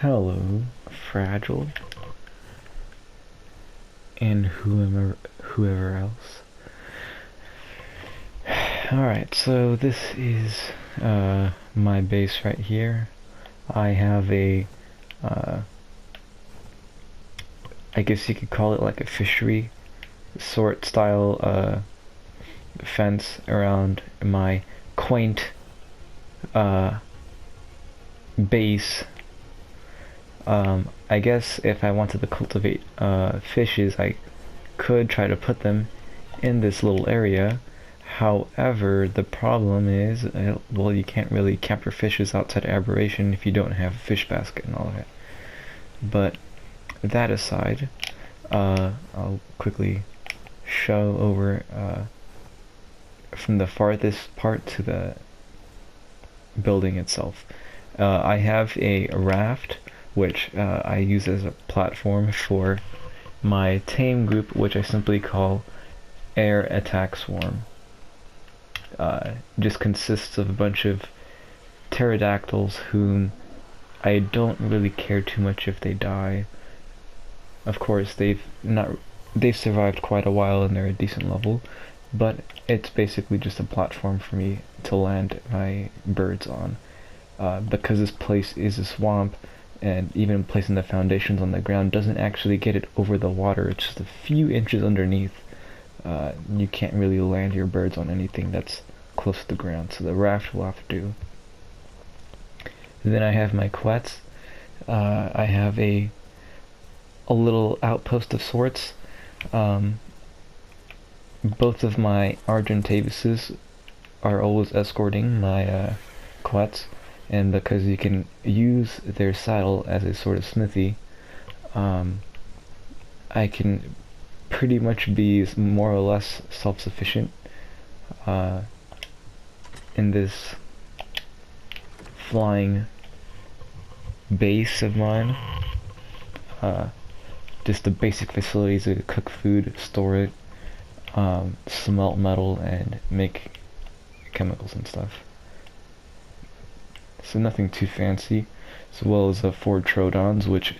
Hello, Fragile, and whoever else. Alright, so this is my base right here. I have a, I guess you could call it like a fishery sort style fence around my quaint base. I guess if I wanted to cultivate fishes, I could try to put them in this little area. However, the problem is, well, you can't really capture fishes outside aberration if you don't have a fish basket and all that. But that aside, I'll quickly show over from the farthest part to the building itself. I have a raft which I use as a platform for my tame group, which I simply call Air Attack Swarm. Just consists of a bunch of pterodactyls whom I don't really care too much if they die. Of course, they've survived quite a while and they're a decent level, but it's basically just a platform for me to land my birds on. Because this place is a swamp, and even placing the foundations on the ground doesn't actually get it over the water, it's just a few inches underneath. You can't really land your birds on anything that's close to the ground, so the raft will have to do. And then I have my quets. I have a little outpost of sorts. Both of my Argentavises are always escorting my quets, and because you can use their saddle as a sort of smithy, I can pretty much be more or less self-sufficient in this flying base of mine. Just the basic facilities to cook food, store it, smelt metal, and make chemicals and stuff. So nothing too fancy, as well as the 4 Trodons, which,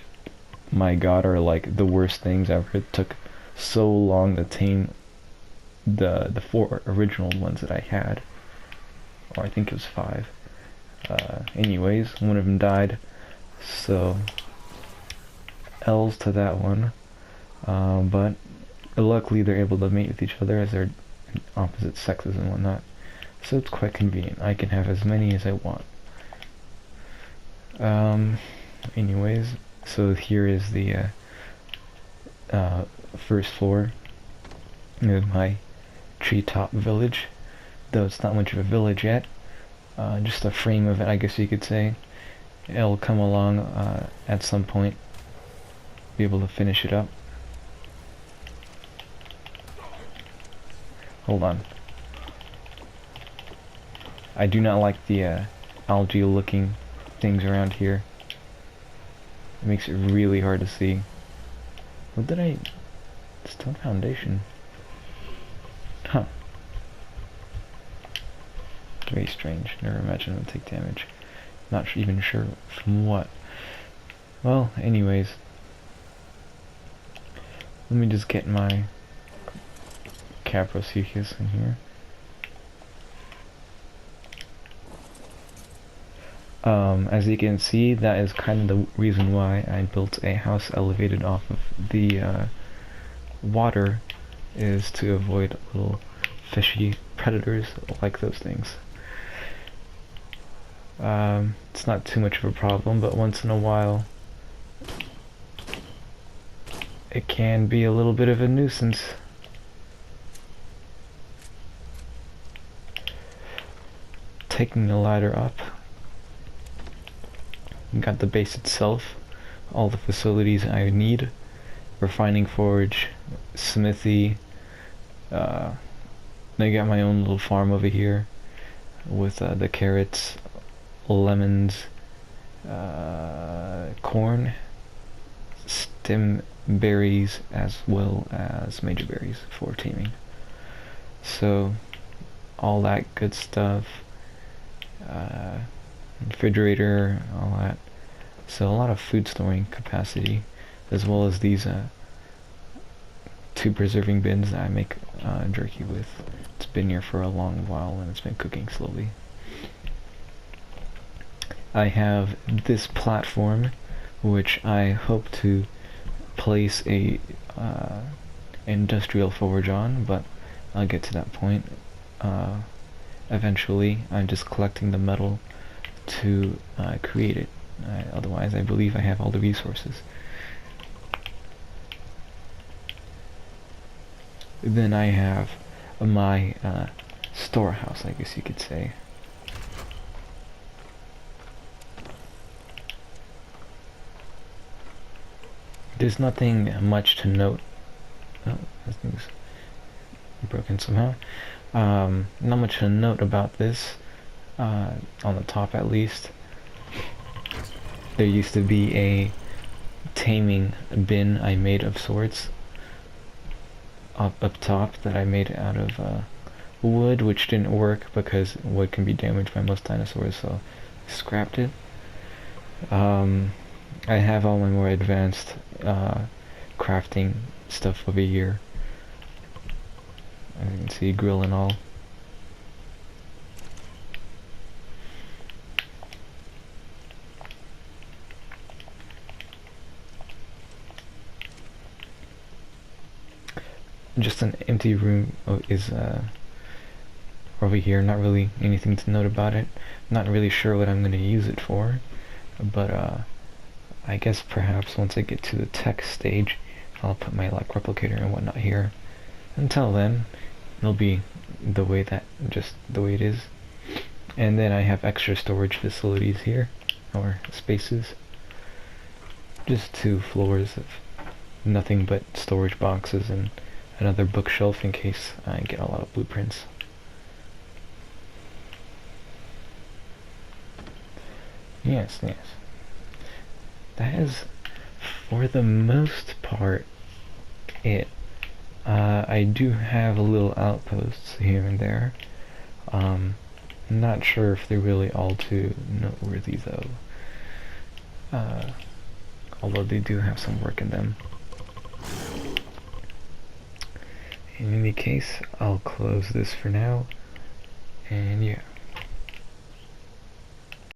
my god, are like the worst things ever. It took so long to tame the 4 original ones that I had, or I think it was 5. Anyways, one of them died, so L's to that one. But luckily they're able to mate with each other as they're opposite sexes and whatnot, so it's quite convenient. I can have as many as I want. Anyways, so here is the first floor of my treetop village, though it's not much of a village yet, just a frame of it, I guess you could say. It'll come along at some point, be able to finish it up. Hold on. I do not like the algae looking things around here. It makes it really hard to see. What did I... Stone foundation. Huh. Very strange. Never imagined it would take damage. Not even sure from what. Well, anyways. Let me just get my Caprocichus in here. As you can see, that is kind of the reason why I built a house elevated off of the water, is to avoid little fishy predators like those things. It's not too much of a problem, but once in a while it can be a little bit of a nuisance. Taking the ladder up. Got the base itself, all the facilities I need, refining forge, smithy. I got my own little farm over here with the carrots, lemons, corn, stem berries, as well as major berries for taming. So all that good stuff. Refrigerator, all that. So a lot of food storing capacity, as well as these 2 preserving bins that I make jerky with. It's been here for a long while and it's been cooking slowly. I have this platform which I hope to place a industrial forge on, but I'll get to that point eventually. I'm just collecting the metal to create it. Otherwise I believe I have all the resources. Then I have my storehouse, I guess you could say. There's nothing much to note. Oh, this thing's broken somehow. Not much to note about this, on the top at least. There used to be a taming bin I made of sorts up top that I made out of wood, which didn't work because wood can be damaged by most dinosaurs, so I scrapped it. I have all my more advanced crafting stuff over here. As you can see, grill and all. Just an empty room is over here. Not really anything to note about it. Not really sure what I'm going to use it for, but I guess perhaps once I get to the tech stage, I'll put my like replicator and whatnot here. Until then, it'll be the way it is. And then I have extra storage facilities here, or spaces. Just 2 floors of nothing but storage boxes and another bookshelf in case I get a lot of blueprints. Yes. That is, for the most part, it. I do have little outposts here and there. Not sure if they're really all too noteworthy though. Although they do have some work in them. In any case, I'll close this for now, and yeah.